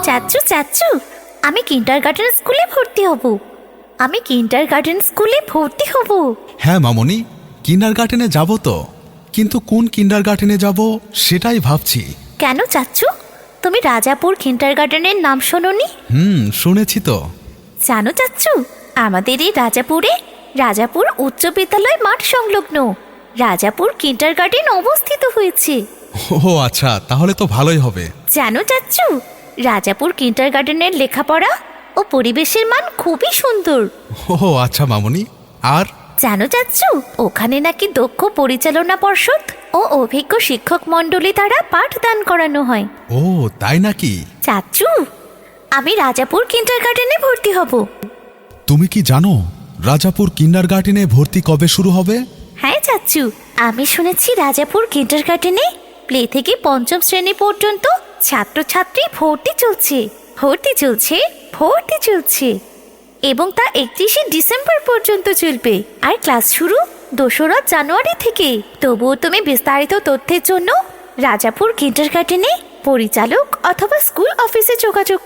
চাচ্চু চাচ্চু, আমি কিন্ডারগার্টেন স্কুলে ভর্তি হব। আমি কিন্ডারগার্টেন স্কুলে ভর্তি হব। হ্যাঁ মামনি, কিন্ডারগার্টেনে যাব তো, কিন্তু কোন কিন্ডারগার্টেনে যাব সেটাই ভাবছি। কেন চাচ্চু, তুমি রাজাপুর কিন্ডারগার্টেনের নাম শোনোনি? শুনেছি তো। জানো চাচ্চু, আমাদের এই রাজাপুর উচ্চ বিদ্যালয় মাঠ সংলগ্ন রাজাপুর কিন্ডারগার্টেন অবস্থিত হয়েছে। ও আচ্ছা, তাহলে তো ভালোই হবে। জানো চাচ্চু, রাজাপুর কিন্ডারগার্টেনের লেখাপড়া ও পরিবেশের মান খুবই সুন্দর। ও আচ্ছা মামনি, আর জানো চাচ্চু, ওখানে নাকি দক্ষ পরিচালনা পর্ষদ ও অভিজ্ঞ শিক্ষক মণ্ডলী দ্বারা পাঠদান করানো হয়। ও তাই নাকি? চাচ্চু, আমি রাজাপুর কিন্ডারগার্টেনে ভর্তি হব। তুমি কি জানো রাজাপুর কিন্ডারগার্টেনে ভর্তি কবে শুরু হবে? হ্যাঁ চাচ্চু, আমি শুনেছি রাজাপুর কিন্ডারগার্টেনে প্লে থেকে পঞ্চম শ্রেণী পর্যন্ত ছাত্রছাত্রী ভর্তি চলছে এবং তা 31শে ডিসেম্বর পর্যন্ত চলবে। আর ক্লাস শুরু 2রা জানুয়ারি থেকে। তবুও তুমি বিস্তারিত তথ্যের জন্য রাজাপুর কিন্ডারগার্টেনে পরিচালক অথবা স্কুল অফিসে যোগাযোগ